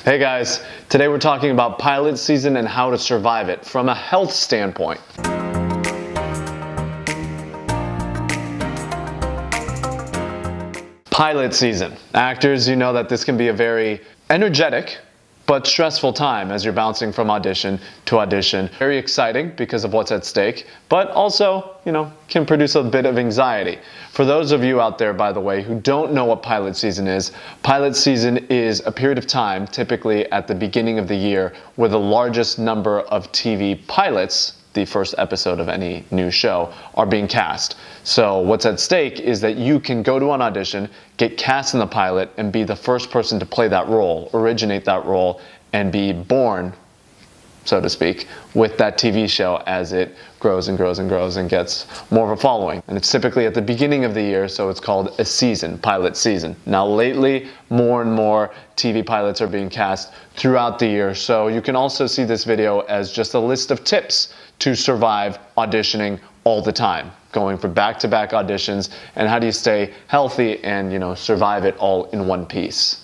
Hey guys, today we're talking about pilot season and how to survive it from a health standpoint. Pilot season. Actors, you know that this can be a very energetic but stressful time as you're bouncing from audition to audition. Very exciting because of what's at stake, but also, can produce a bit of anxiety. For those of you out there, by the way, who don't know what pilot season is a period of time, typically at the beginning of the year, where the largest number of TV pilots, the first episode of any new show, are being cast. So what's at stake is that you can go to an audition, get cast in the pilot, and be the first person to play that role, originate that role, and be born, so to speak, with that TV show as it grows and grows and grows and gets more of a following. And it's typically at the beginning of the year, so it's called a season, pilot season. Now lately, more and more TV pilots are being cast throughout the year, so you can also see this video as just a list of tips to survive auditioning all the time, going for back-to-back auditions, and how do you stay healthy and survive it all in one piece.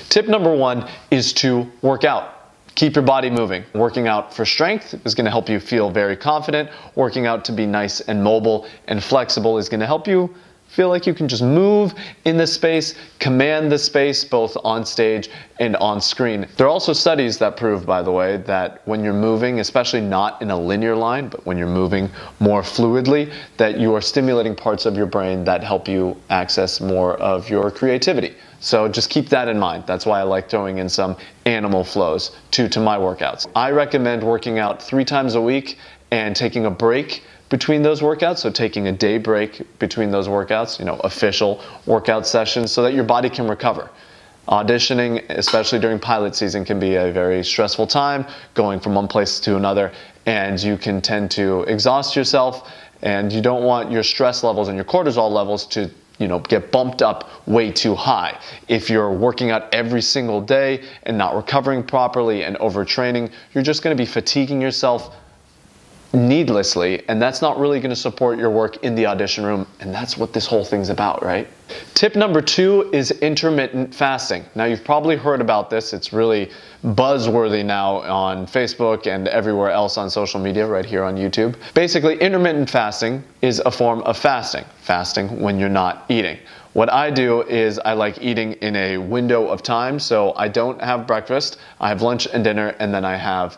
Tip number one is to work out. Keep your body moving. Working out for strength is going to help you feel very confident. Working out to be nice and mobile and flexible is going to help you feel like you can just move in the space, command the space both on stage and on screen. There are also studies that prove, by the way, that when you're moving, especially not in a linear line, but when you're moving more fluidly, that you are stimulating parts of your brain that help you access more of your creativity. So just keep that in mind. That's why I like throwing in some animal flows to my workouts. I recommend working out 3 times a week and taking a break between those workouts, so taking a day break between those workouts, official workout sessions, so that your body can recover. Auditioning, especially during pilot season, can be a very stressful time, going from one place to another, and you can tend to exhaust yourself, and you don't want your stress levels and your cortisol levels to get bumped up way too high. If you're working out every single day and not recovering properly and overtraining, you're just going to be fatiguing yourself needlessly, and that's not really going to support your work in the audition room, and that's what this whole thing's about, right? Tip number 2 is intermittent fasting. Now, you've probably heard about this. It's really buzzworthy now on Facebook and everywhere else on social media, right here on YouTube. Basically, intermittent fasting is a form of fasting when you're not eating. What I do is I like eating in a window of time, so I don't have breakfast, I have lunch and dinner, and then I have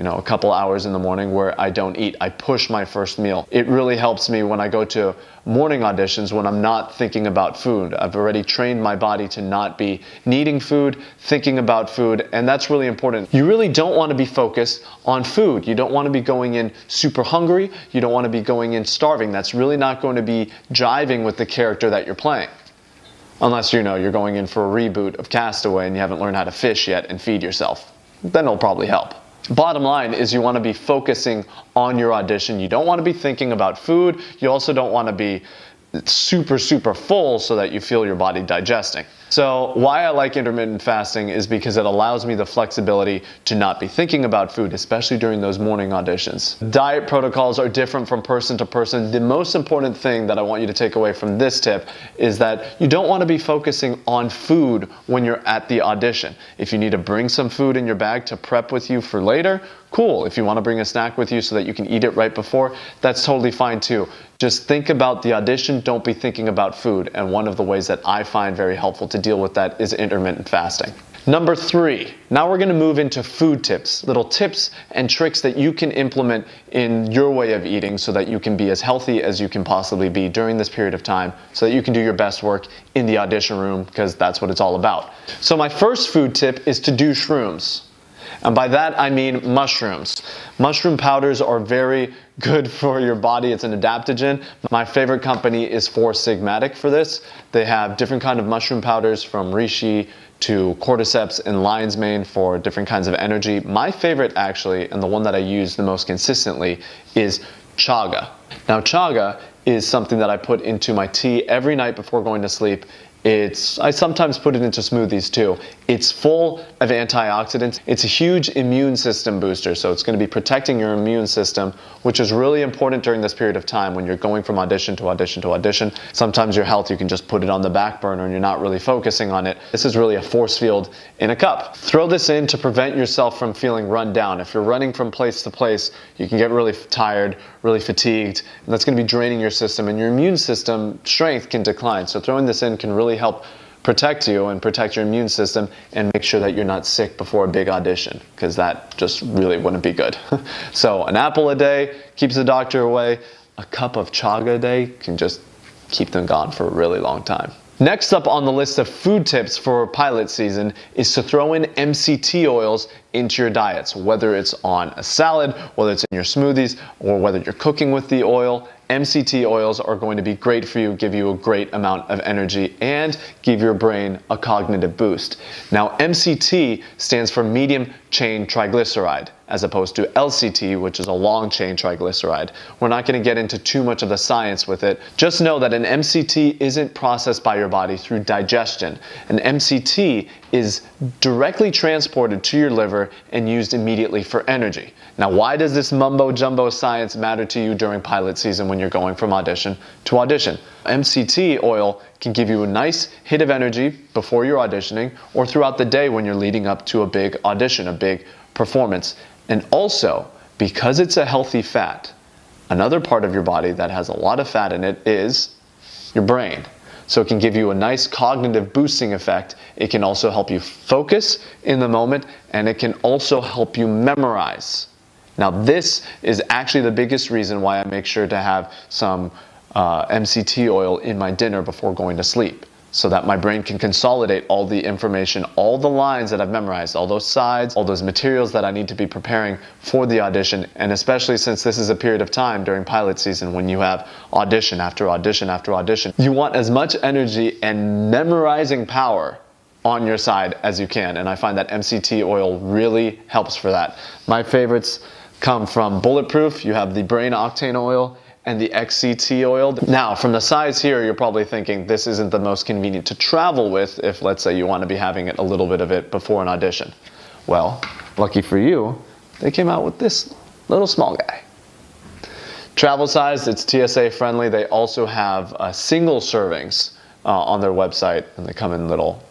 a couple hours in the morning where I don't eat. I push my first meal. It really helps me when I go to morning auditions when I'm not thinking about food. I've already trained my body to not be needing food, thinking about food, and that's really important. You really don't want to be focused on food. You don't want to be going in super hungry. You don't want to be going in starving. That's really not going to be jiving with the character that you're playing. Unless you're going in for a reboot of Castaway and you haven't learned how to fish yet and feed yourself. Then it'll probably help. Bottom line is you want to be focusing on your audition. You don't want to be thinking about food. You also don't want to be super full so that you feel your body digesting. So why I like intermittent fasting is because it allows me the flexibility to not be thinking about food, especially during those morning auditions. Diet protocols are different from person to person. The most important thing that I want you to take away from this tip is that you don't want to be focusing on food when you're at the audition. If you need to bring some food in your bag to prep with you for later, cool. If you want to bring a snack with you so that you can eat it right before, that's totally fine too. Just think about the audition, don't be thinking about food. And one of the ways that I find very helpful to deal with that is intermittent fasting. Number 3, now we're going to move into food tips, little tips and tricks that you can implement in your way of eating so that you can be as healthy as you can possibly be during this period of time so that you can do your best work in the audition room, because that's what it's all about. So my first food tip is to do shrooms. And by that, I mean mushrooms. Mushroom powders are very good for your body. It's an adaptogen. My favorite company is Four Sigmatic for this. They have different kind of mushroom powders from reishi to cordyceps and lion's mane for different kinds of energy. My favorite actually, and the one that I use the most consistently, is chaga. Now chaga is something that I put into my tea every night before going to sleep, I sometimes put it into smoothies too. It's full of antioxidants. It's a huge immune system booster, so it's going to be protecting your immune system, which is really important during this period of time when you're going from audition to audition to audition. Sometimes your health, you can just put it on the back burner and you're not really focusing on it. This is really a force field in a cup. Throw this in to prevent yourself from feeling run down. If you're running from place to place, you can get really tired, really fatigued, and that's going to be draining your system, and your immune system strength can decline. So throwing this in can really help protect you and protect your immune system and make sure that you're not sick before a big audition, because that just really wouldn't be good. So an apple a day keeps the doctor away. A cup of chaga a day can just keep them gone for a really long time. Next up on the list of food tips for pilot season is to throw in MCT oils into your diets, whether it's on a salad, whether it's in your smoothies, or whether you're cooking with the oil. MCT oils are going to be great for you, give you a great amount of energy, and give your brain a cognitive boost. Now, MCT stands for medium chain triglyceride, as opposed to LCT, which is a long chain triglyceride. We're not going to get into too much of the science with it. Just know that an MCT isn't processed by your body through digestion. An MCT is directly transported to your liver and used immediately for energy. Now, why does this mumbo jumbo science matter to you during pilot season when you're going from audition to audition? MCT oil can give you a nice hit of energy before you're auditioning or throughout the day when you're leading up to a big audition, a big performance. And also, because it's a healthy fat, another part of your body that has a lot of fat in it is your brain. So it can give you a nice cognitive boosting effect. It can also help you focus in the moment, and it can also help you memorize. Now, this is actually the biggest reason why I make sure to have some MCT oil in my dinner before going to sleep, so that my brain can consolidate all the information, all the lines that I've memorized, all those sides, all those materials that I need to be preparing for the audition. And especially since this is a period of time during pilot season when you have audition after audition after audition, you want as much energy and memorizing power on your side as you can. And I find that MCT oil really helps for that. My favorites come from Bulletproof. You have the Brain Octane oil and the XCT oil. Now, from the size here, you're probably thinking this isn't the most convenient to travel with if, let's say, you want to be having it a little bit of it before an audition. Well, lucky for you, they came out with this little small guy. Travel size, it's TSA friendly. They also have single servings on their website, and they come in little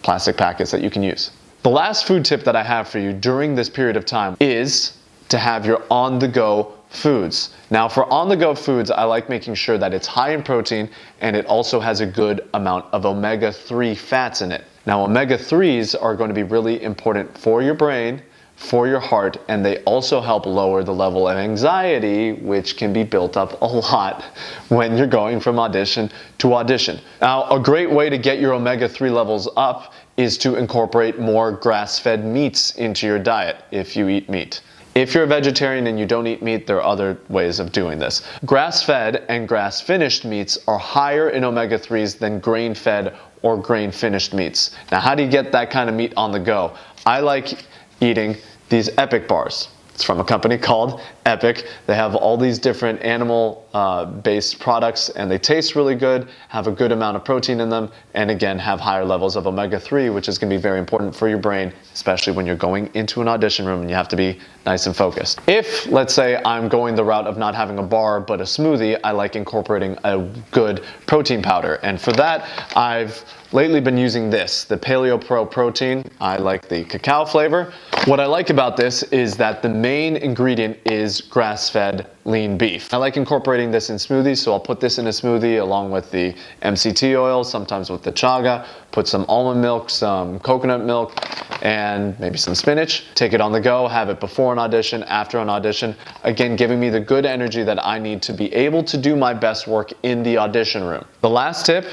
plastic packets that you can use. The last food tip that I have for you during this period of time is to have your on-the-go foods. Now, for on-the-go foods, I like making sure that it's high in protein and it also has a good amount of omega-3 fats in it. Now, omega-3s are going to be really important for your brain, for your heart, and they also help lower the level of anxiety, which can be built up a lot when you're going from audition to audition. Now, a great way to get your omega-3 levels up is to incorporate more grass-fed meats into your diet if you eat meat. If you're a vegetarian and you don't eat meat, there are other ways of doing this. Grass-fed and grass-finished meats are higher in omega-3s than grain-fed or grain-finished meats. Now, how do you get that kind of meat on the go? I like eating these Epic bars. It's from a company called Epic. They have all these different animal-based products, and they taste really good, have a good amount of protein in them, and again, have higher levels of omega-3, which is going to be very important for your brain, especially when you're going into an audition room and you have to be nice and focused. If, let's say, I'm going the route of not having a bar but a smoothie, I like incorporating a good protein powder. And for that, I've lately been using this, the Paleo Pro Protein. I like the cacao flavor. What I like about this is that the main ingredient is grass-fed lean beef. I like incorporating this in smoothies, so I'll put this in a smoothie along with the MCT oil, sometimes with the chaga, put some almond milk, some coconut milk, and maybe some spinach. Take it on the go, have it before an audition, after an audition. Again, giving me the good energy that I need to be able to do my best work in the audition room. The last tip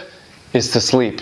is to sleep.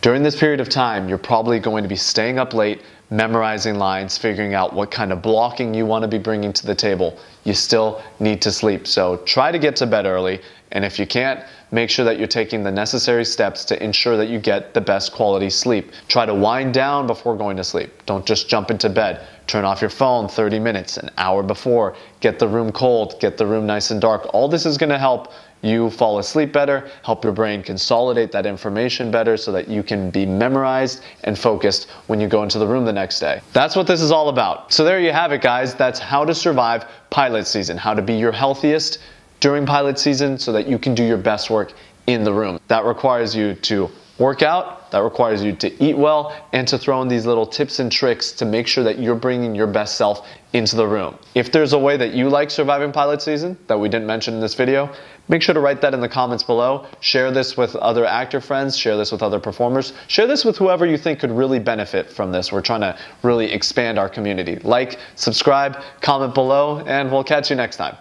During this period of time, you're probably going to be staying up late, memorizing lines, figuring out what kind of blocking you want to be bringing to the table. You still need to sleep. So try to get to bed early, and if you can't, make sure that you're taking the necessary steps to ensure that you get the best quality sleep. Try to wind down before going to sleep. Don't just jump into bed. Turn off your phone 30 minutes, an hour before. Get the room cold, get the room nice and dark. All this is going to help you fall asleep better, help your brain consolidate that information better so that you can be memorized and focused when you go into the room the next day. That's what this is all about. So there you have it, guys. That's how to survive pilot season, how to be your healthiest during pilot season so that you can do your best work in the room. That requires you to work out, that requires you to eat well, and to throw in these little tips and tricks to make sure that you're bringing your best self into the room. If there's a way that you like surviving pilot season that we didn't mention in this video, make sure to write that in the comments below. Share this with other actor friends, share this with other performers, share this with whoever you think could really benefit from this. We're trying to really expand our community. Like, subscribe, comment below, and we'll catch you next time.